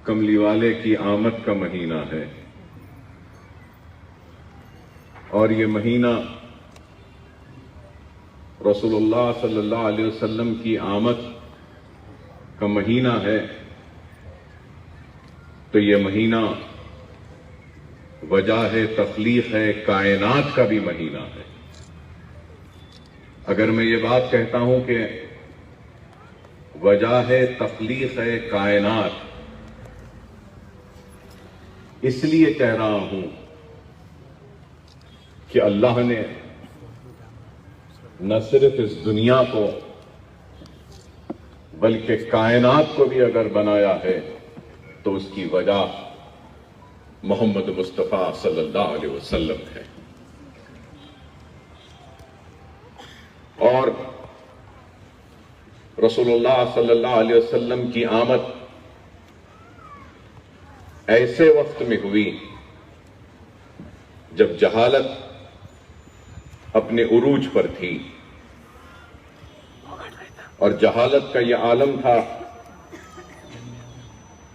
کملی والے کی آمد کا مہینہ ہے، اور یہ مہینہ رسول اللہ صلی اللہ علیہ وسلم کی آمد کا مہینہ ہے، تو یہ مہینہ وجہ تخلیق ہے، کائنات کا بھی مہینہ ہے۔ اگر میں یہ بات کہتا ہوں کہ وجہ تخلیق ہے کائنات، اس لیے کہہ رہا ہوں کہ اللہ نے نہ صرف اس دنیا کو بلکہ کائنات کو بھی اگر بنایا ہے تو اس کی وجہ محمد مصطفیٰ صلی اللہ علیہ وسلم ہے۔ اور رسول اللہ صلی اللہ علیہ وسلم کی آمد ایسے وقت میں ہوئی جب جہالت اپنے عروج پر تھی، اور جہالت کا یہ عالم تھا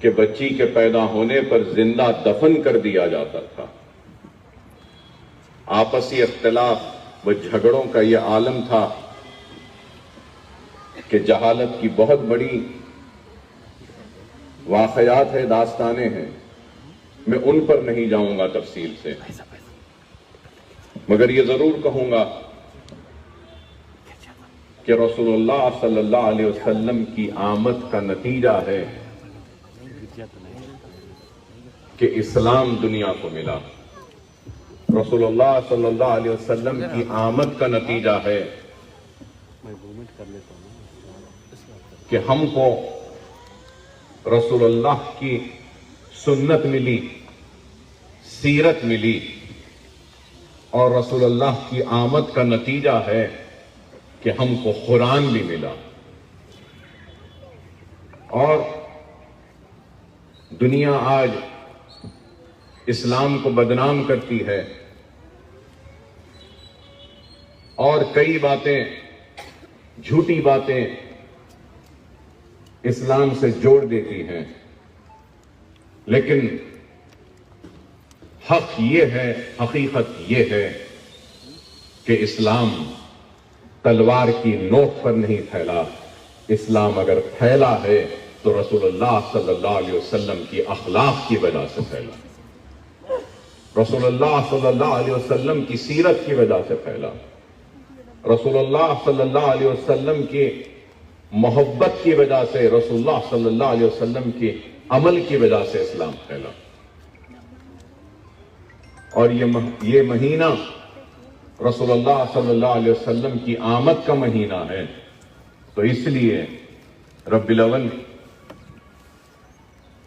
کہ بچی کے پیدا ہونے پر زندہ دفن کر دیا جاتا تھا۔ آپسی اختلاف و جھگڑوں کا یہ عالم تھا کہ جہالت کی بہت بڑی واقعات ہیں، داستانیں ہیں، میں ان پر نہیں جاؤں گا تفصیل سے، مگر یہ ضرور کہوں گا کہ رسول اللہ صلی اللہ علیہ وسلم کی آمد کا نتیجہ ہے کہ اسلام دنیا کو ملا۔ رسول اللہ صلی اللہ علیہ وسلم کی آمد کا نتیجہ ہے کہ ہم کو رسول اللہ کی سنت ملی، سیرت ملی، اور رسول اللہ کی آمد کا نتیجہ ہے کہ ہم کو قرآن بھی ملا۔ اور دنیا آج اسلام کو بدنام کرتی ہے اور کئی باتیں، جھوٹی باتیں اسلام سے جوڑ دیتی ہیں، لیکن حق یہ ہے، حقیقت یہ ہے کہ اسلام تلوار کی نوک پر نہیں پھیلا۔ اسلام اگر پھیلا ہے تو رسول اللہ صلی اللہ علیہ وسلم کی اخلاق کی وجہ سے پھیلا، رسول اللہ صلی اللہ علیہ وسلم کی سیرت کی وجہ سے پھیلا، رسول اللہ صلی اللہ علیہ وسلم کی محبت کی وجہ سے، رسول اللہ صلی اللہ علیہ وسلم کی عمل کی وجہ سے اسلام پھیلا۔ اور یہ مہینہ رسول اللہ صلی اللہ علیہ وسلم کی آمد کا مہینہ ہے، تو اس لیے ربیع الاول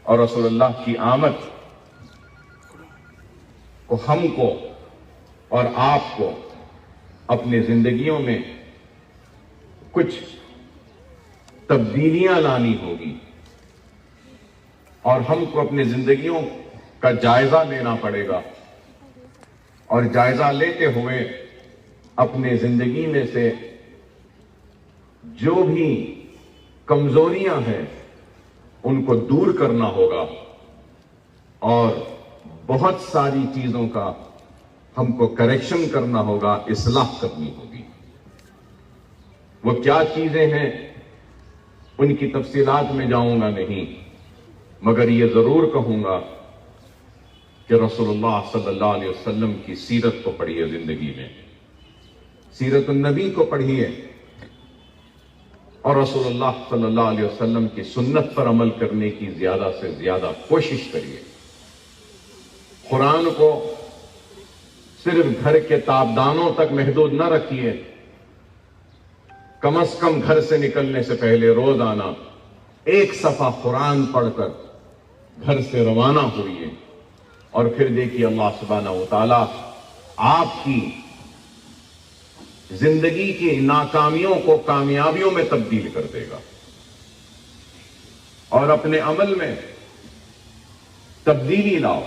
اور رسول اللہ کی آمد کو ہم کو اور آپ کو اپنی زندگیوں میں کچھ تبدیلیاں لانی ہوگی، اور ہم کو اپنی زندگیوں کا جائزہ لینا پڑے گا، اور جائزہ لیتے ہوئے اپنے زندگی میں سے جو بھی کمزوریاں ہیں ان کو دور کرنا ہوگا، اور بہت ساری چیزوں کا ہم کو کریکشن کرنا ہوگا، اصلاح کرنی ہوگی۔ وہ کیا چیزیں ہیں ان کی تفصیلات میں جاؤں گا نہیں، مگر یہ ضرور کہوں گا کہ رسول اللہ صلی اللہ علیہ وسلم کی سیرت کو پڑھیے، زندگی میں سیرت النبی کو پڑھیے، اور رسول اللہ صلی اللہ علیہ وسلم کی سنت پر عمل کرنے کی زیادہ سے زیادہ کوشش کریے۔ قرآن کو صرف گھر کے تابدانوں تک محدود نہ رکھیے، کم از کم گھر سے نکلنے سے پہلے روزانہ ایک صفحہ قرآن پڑھ کر گھر سے روانہ ہوئیے، اور پھر دیکھیے اللہ سبحانہ و تعالی آپ کی زندگی کی ناکامیوں کو کامیابیوں میں تبدیل کر دے گا، اور اپنے عمل میں تبدیلی لاؤ۔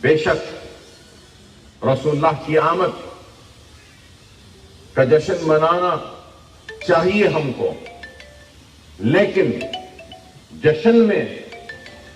بے شک رسول اللہ کی آمد کا جشن منانا چاہیے ہم کو، لیکن جشن میں